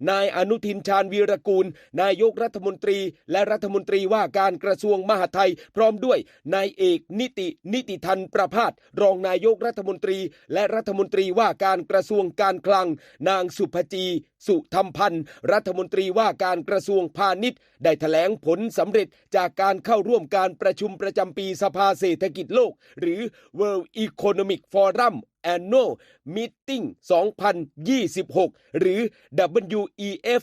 นายอนุทินชาญวีรกูลนายกรัฐมนตรีและรัฐมนตรีว่าการกระทรวงมหาดไทยพร้อมด้วยนายเอกนิติธันประภาสรองนายกรัฐมนตรีและรัฐมนตรีว่าการกระทรวงการคลังนางสุภจีสุธรรมพันธ์รัฐมนตรีว่าการกระทรวงพาณิชย์ได้แถลงผลสำเร็จจากการเข้าร่วมการประชุมประจำปีสภาเศรษฐกิจโลกหรือ World Economic Forum Annual Meeting 2026 หรือ WEF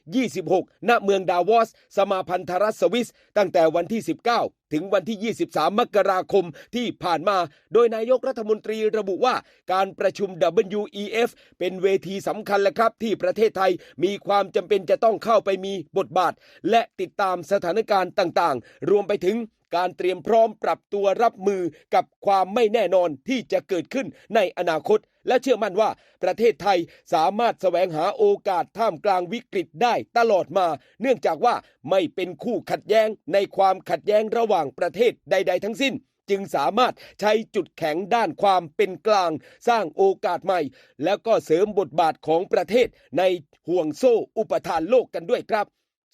2026 ณ เมืองดาวอสสมาพันธรัฐสวิสตั้งแต่วันที่ 19 ถึงวันที่ 23 มกราคมที่ผ่านมา โดยนายกรัฐมนตรีระบุว่าการประชุม WEF เป็นเวทีสำคัญและครับที่ประเทศไทยมีความจำเป็นจะต้องเข้าไปมีบทบาทและติดตามสถานการณ์ต่างๆรวมไปถึงการเตรียมพร้อมปรับตัวรับมือกับความไม่แน่นอนที่จะเกิดขึ้นในอนาคตและเชื่อมั่นว่าประเทศไทยสามารถแสวงหาโอกาสท่ามกลางวิกฤตได้ตลอดมาเนื่องจากว่าไม่เป็นคู่ขัดแย้งในความขัดแย้งระหว่างประเทศใดๆทั้งสิ้นจึงสามารถใช้จุดแข็งด้านความเป็นกลางสร้างโอกาสใหม่แล้วก็เสริมบทบาทของประเทศในห่วงโซ่อุปทานโลกกันด้วยครับ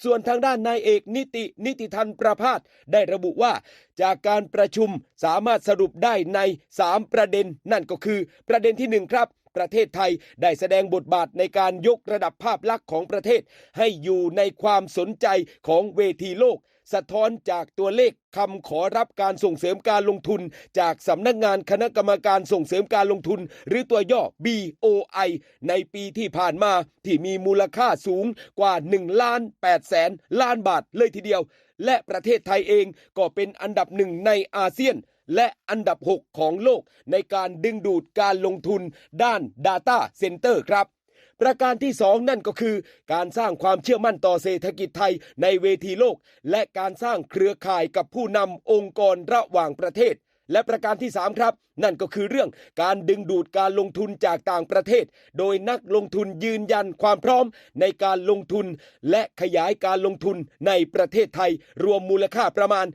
ส่วนทางด้านนายเอกนิติธันประภาสได้ระบุว่าจากการประชุมสามารถสรุปได้ใน3ประเด็นนั่นก็คือประเด็นที่1ครับประเทศไทยได้แสดงบทบาทในการยกระดับภาพลักษณ์ของประเทศให้อยู่ในความสนใจของเวทีโลกสะท้อนจากตัวเลขคำขอรับการส่งเสริมการลงทุนจากสำนักงานคณะกรรมการส่งเสริมการลงทุนหรือตัวย่อ BOI ในปีที่ผ่านมาที่มีมูลค่าสูงกว่า1,800,000,000 ล้านบาทเลยทีเดียวและประเทศไทยเองก็เป็นอันดับ1ในอาเซียนและอันดับ6ของโลกในการดึงดูดการลงทุนด้าน Data Center ครับประการที่2นั่นก็คือการสร้างความเชื่อมั่นต่อเศรษฐกิจไทยในเวทีโลกและการสร้างเครือข่ายกับผู้นำองค์กรระหว่างประเทศและประการที่3ครับนั่นก็คือเรื่องการดึงดูดการลงทุนจากต่างประเทศโดยนักลงทุนยืนยันความพร้อมในการลงทุนและขยายการลงทุนในประเทศไทยรวมมูลค่าประมาณ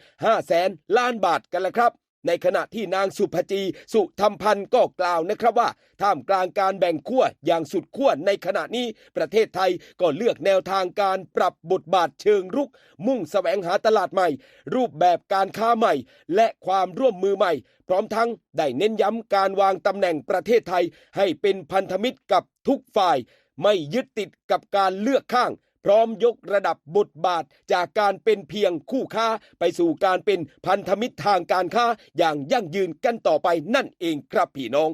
500,000 ล้านบาทกันแล้วครับในขณะที่นางสุภจีสุธรรมพันธ์ก็กล่าวนะครับว่าท่ามกลางการแบ่งขั้วอย่างสุดขั้วในขณะนี้ประเทศไทยก็เลือกแนวทางการปรับบทบาทเชิงรุกมุ่งแสวงหาตลาดใหม่รูปแบบการค้าใหม่และความร่วมมือใหม่พร้อมทั้งได้เน้นย้ำการวางตำแหน่งประเทศไทยให้เป็นพันธมิตรกับทุกฝ่ายไม่ยึดติดกับการเลือกข้างพร้อมยกระดับบทบาทจากการเป็นเพียงคู่ค้าไปสู่การเป็นพันธมิตรทางการค้าอย่างยั่งยืนกันต่อไปนั่นเองครับพี่น้อง